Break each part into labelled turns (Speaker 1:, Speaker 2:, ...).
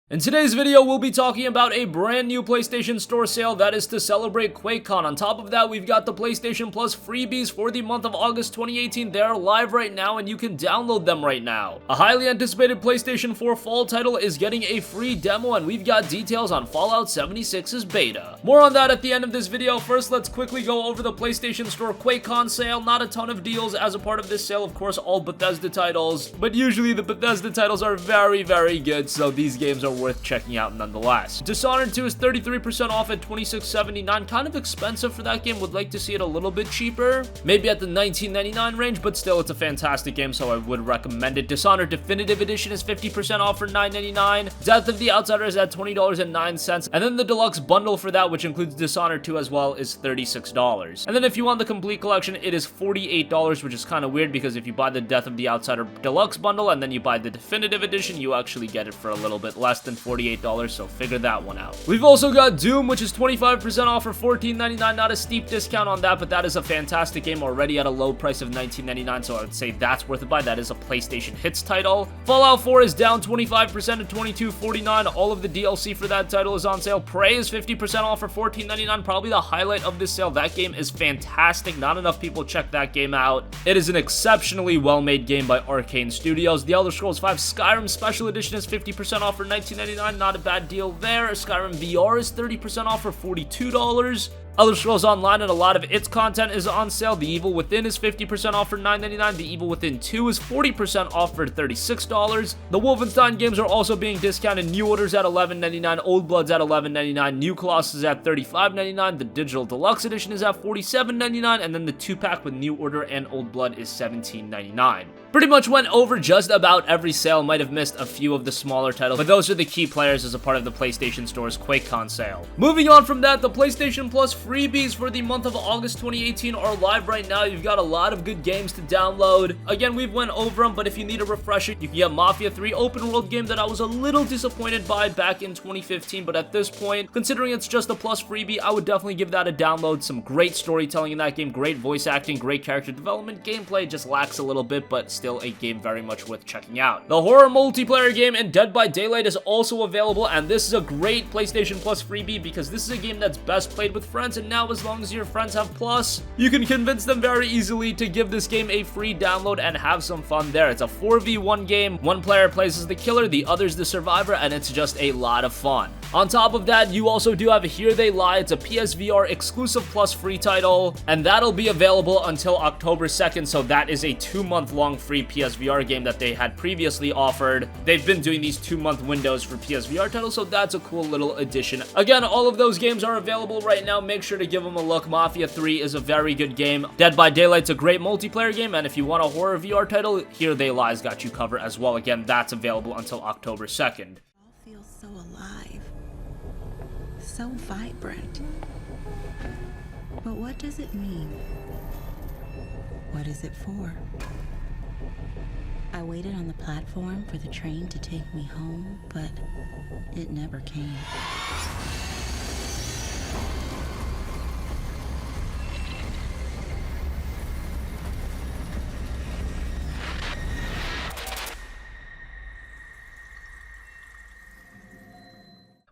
Speaker 1: In today's video, we'll be talking about a brand new PlayStation Store sale that is to celebrate QuakeCon. On top of that, we've got the PlayStation Plus freebies for the month of August 2018. They're live right now and you can download them right now. A highly anticipated PlayStation 4 fall title is getting a free demo and we've got details on Fallout 76's beta. More on that at the end of this video. First, let's quickly go over the PlayStation Store QuakeCon sale. Not a ton of deals as a part of this sale, of course, all Bethesda titles, but usually the Bethesda titles are very good, so these games are worth checking out nonetheless. Dishonored 2 is 33% off at $26.79. Kind of expensive for that game. Would like to see it a little bit cheaper. Maybe at the $19.99 range, but still it's a fantastic game, so I would recommend it. Dishonored Definitive Edition is 50% off for $9.99. Death of the Outsider is at $20.09. And then the deluxe bundle for that, which includes Dishonored 2 as well, is $36. And then if you want the complete collection, it is $48, which is kind of weird because if you buy the Death of the Outsider deluxe bundle and then you buy the Definitive Edition, you actually get it for a little bit less than $48, so figure that one out. We've also got Doom, which is 25% off for $14.99. Not a steep discount on that, but that is a fantastic game already at a low price of $19.99, so I would say that's worth a buy. That is a PlayStation Hits title. Fallout 4 is down 25% at $22.49. All of the DLC for that title is on sale. Prey is 50% off for $14.99. Probably the highlight of this sale. That game is fantastic. Not enough people check that game out. It is an exceptionally well-made game by Arcane Studios. The Elder Scrolls V Skyrim Special Edition is 50% off for $19.99. Not a bad deal there. Skyrim VR is 30% off for $42. Elder Scrolls Online and a lot of its content is on sale. The Evil Within is 50% off for $9.99. The Evil Within 2 is 40% off for $36. The Wolfenstein games are also being discounted. New Order's at $11.99. Old Blood's at $11.99. New Colossus is at $35.99. The Digital Deluxe Edition is at $47.99. And then the 2-pack with New Order and Old Blood is $17.99. Pretty much went over just about every sale. Might have missed a few of the smaller titles, but those are the key players as a part of the PlayStation Store's QuakeCon sale. Moving on from that, the PlayStation Plus freebies for the month of August 2018 are live right now. You've got a lot of good games to download. Again, we've went over them, but if you need a refresher, you can get Mafia 3 open world game that I was a little disappointed by back in 2015, but at this point, considering it's just a Plus freebie, I would definitely give that a download. Some great storytelling in that game, great voice acting, great character development. Gameplay just lacks a little bit, but still a game very much worth checking out. The horror multiplayer game and Dead by Daylight is also available, and this is a great PlayStation Plus freebie because this is a game that's best played with friends, and now as long as your friends have Plus, you can convince them very easily to give this game a free download and have some fun there. It's a 4v1 game. One player plays as the killer, the other's the survivor, and it's just a lot of fun. On top of that, you also do have Here They Lie. It's a PSVR exclusive Plus free title, and that'll be available until October 2nd, so that is a 2-month long free PSVR game that they had previously offered. They've been doing these 2-month windows for PSVR titles, so that's a cool little addition. Again, all of those games are available right now. Make sure to give them a look. Mafia 3 is a very good game. Dead by Daylight's a great multiplayer game, and if you want a horror VR title, Here They Lie's got you covered as well. Again, that's available until October 2nd.
Speaker 2: All feels so alive, so vibrant. But what does it mean? What is it for? I waited on the platform for the train to take me home, but it never came.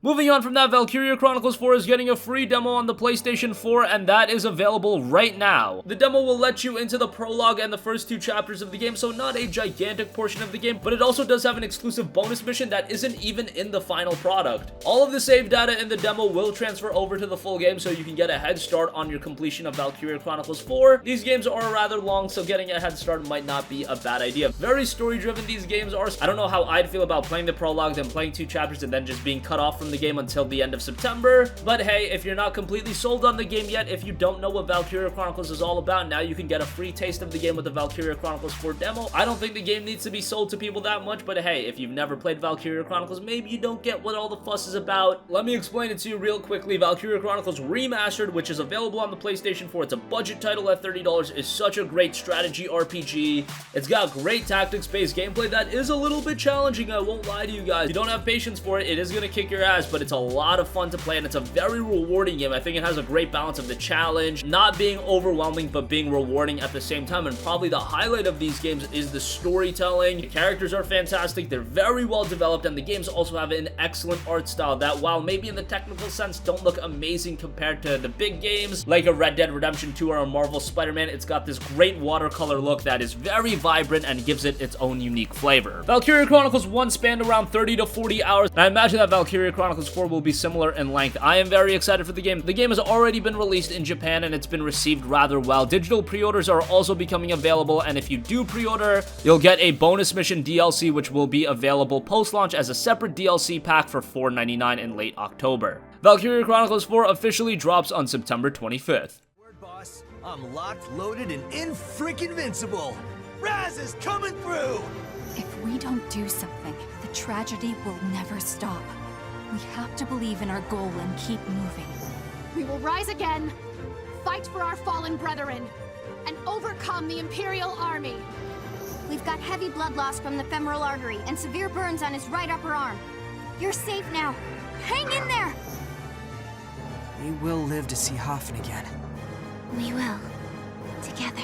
Speaker 1: Moving on from that, Valkyria Chronicles 4 is getting a free demo on the PlayStation 4, and that is available right now. The demo will let you into the prologue and the first 2 chapters of the game, so not a gigantic portion of the game, but it also does have an exclusive bonus mission that isn't even in the final product. All of the save data in the demo will transfer over to the full game, so you can get a head start on your completion of Valkyria Chronicles 4. These games are rather long, so getting a head start might not be a bad idea. Very story-driven these games are. I don't know how I'd feel about playing the prologue, then playing 2 chapters, and then just being cut off from the game until the end of September, but hey, if you're not completely sold on the game yet, if you don't know what Valkyria Chronicles is all about, now you can get a free taste of the game with the Valkyria Chronicles 4 demo. I don't think the game needs to be sold to people that much, but hey, if you've never played Valkyria Chronicles, maybe you don't get what all the fuss is about. Let me explain it to you real quickly. Valkyria Chronicles Remastered, which is available on the PlayStation 4, it's a budget title at $30, is such a great strategy RPG. It's got great tactics-based gameplay that is a little bit challenging, I won't lie to you guys. If you don't have patience for it, it is gonna kick your ass, guys, but it's a lot of fun to play, and it's a very rewarding game. I think it has a great balance of the challenge, not being overwhelming, but being rewarding at the same time, and probably the highlight of these games is the storytelling. The characters are fantastic, they're very well developed, and the games also have an excellent art style that, while maybe in the technical sense don't look amazing compared to the big games, like a Red Dead Redemption 2 or a Marvel Spider-Man, it's got this great watercolor look that is very vibrant and gives it its own unique flavor. Valkyria Chronicles 1 spanned around 30 to 40 hours, and I imagine that Valkyria Chronicles 4 will be similar in length. I am very excited for the game. The game has already been released in Japan, and it's been received rather well. Digital pre-orders are also becoming available, and if you do pre-order, you'll get a bonus mission DLC, which will be available post-launch as a separate DLC pack for $4.99 in late October. Valkyria Chronicles 4 officially drops on September 25th.
Speaker 3: Word, boss. I'm locked, loaded, and in-freaking-vincible. Raz is coming through!
Speaker 4: If we don't do something, the tragedy will never stop. We have to believe in our goal and keep moving.
Speaker 5: We will rise again, fight for our fallen brethren, and overcome the Imperial Army.
Speaker 6: We've got heavy blood loss from the femoral artery and severe burns on his right upper arm. You're safe now. Hang in there!
Speaker 3: We will live to see Hoffen again.
Speaker 6: We will. Together.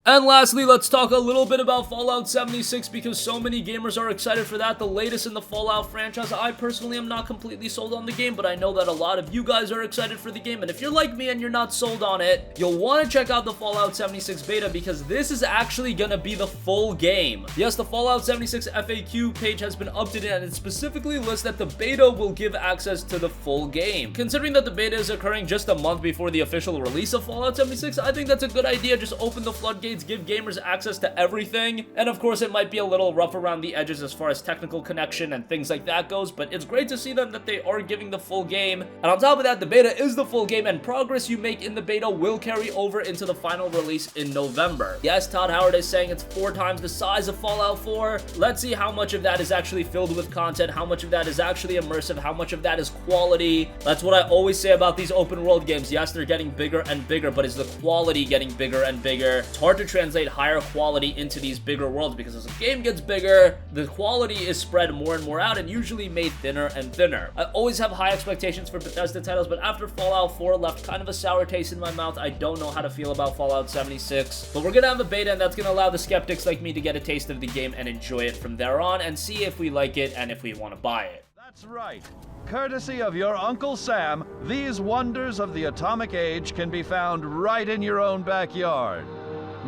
Speaker 1: And lastly, let's talk a little bit about Fallout 76 because so many gamers are excited for that, the latest in the Fallout franchise. I personally am not completely sold on the game, but I know that a lot of you guys are excited for the game, and if you're like me and you're not sold on it, you'll want to check out the Fallout 76 beta because this is actually gonna be the full game. Yes, the Fallout 76 FAQ page has been updated, and it specifically lists that the beta will give access to the full game. Considering that the beta is occurring just a month before the official release of Fallout 76, I think that's a good idea. Just open the floodgates, give gamers access to everything, and of course it might be a little rough around the edges as far as technical connection and things like that goes, but it's great to see them that they are giving the full game. And on top of that, the beta is the full game, and progress you make in the beta will carry over into the final release in November. Yes, Todd Howard is saying it's 4 times the size of Fallout 4. Let's see how much of that is actually filled with content, how much of that is actually immersive, how much of that is quality. That's what I always say about these open world games. Yes, they're getting bigger and bigger, but is the quality getting bigger and bigger? It's hard to translate higher quality into these bigger worlds because as a game gets bigger, the quality is spread more and more out and usually made thinner and thinner. I always have high expectations for Bethesda titles, but after Fallout 4 left kind of a sour taste in my mouth, I don't know how to feel about Fallout 76. But we're gonna have a beta, and that's gonna allow the skeptics like me to get a taste of the game and enjoy it from there on and see if we like it and if we want to buy it.
Speaker 7: That's right. Courtesy of your Uncle Sam, these wonders of the atomic age can be found right in your own backyard.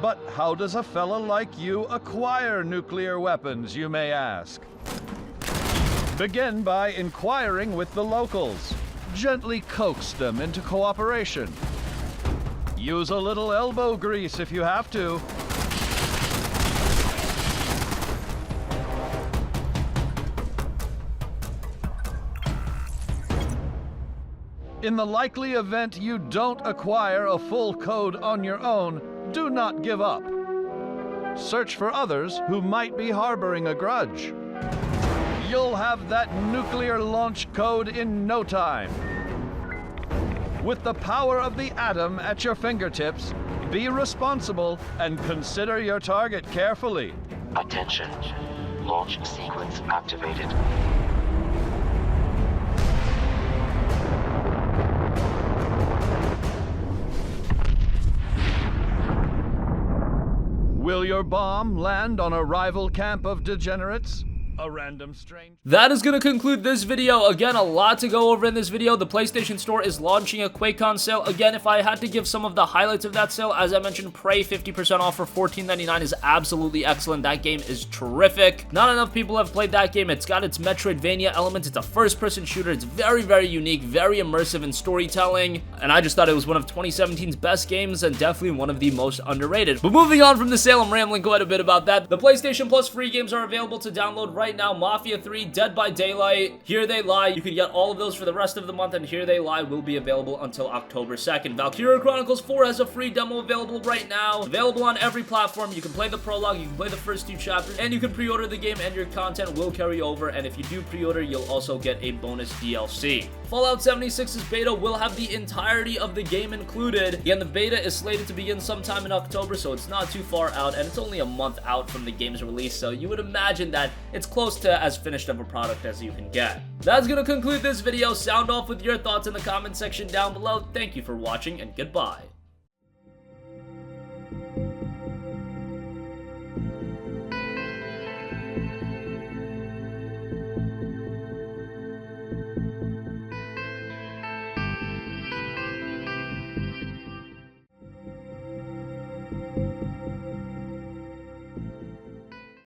Speaker 7: But how does a fella like you acquire nuclear weapons, you may ask? Begin by inquiring with the locals. Gently coax them into cooperation. Use a little elbow grease if you have to. In the likely event you don't acquire a full code on your own, do not give up. Search for others who might be harboring a grudge. You'll have that nuclear launch code in no time. With the power of the atom at your fingertips, be responsible and consider your target carefully.
Speaker 8: Attention. Launch sequence activated.
Speaker 7: Will your bomb land on a rival camp of degenerates? A random strange...
Speaker 1: That is going to conclude this video. Again, a lot to go over in this video. The PlayStation Store is launching a QuakeCon sale. Again, if I had to give some of the highlights of that sale, as I mentioned, Prey 50% off for $14.99 is absolutely excellent. That game is terrific. Not enough people have played that game. It's got its Metroidvania elements. It's a first-person shooter. It's very, very unique, very immersive in storytelling, and I just thought it was one of 2017's best games and definitely one of the most underrated. But moving on from the sale, I'm rambling quite a bit about that. The PlayStation Plus free games are available to download right now. Mafia 3, Dead by Daylight, Here They Lie. You can get all of those for the rest of the month, and Here They Lie will be available until October 2nd. Valkyria Chronicles 4 has a free demo available right now. Available on every platform. You can play the prologue, you can play the first 2 chapters, and you can pre-order the game, and your content will carry over, and if you do pre-order, you'll also get a bonus DLC. Fallout 76's beta will have the entirety of the game included. Again, the beta is slated to begin sometime in October, so it's not too far out, and it's only a month out from the game's release, so you would imagine that it's close close to as finished of a product as you can get. That's gonna conclude this video. Sound off with your thoughts in the comment section down below. Thank you for watching, and goodbye.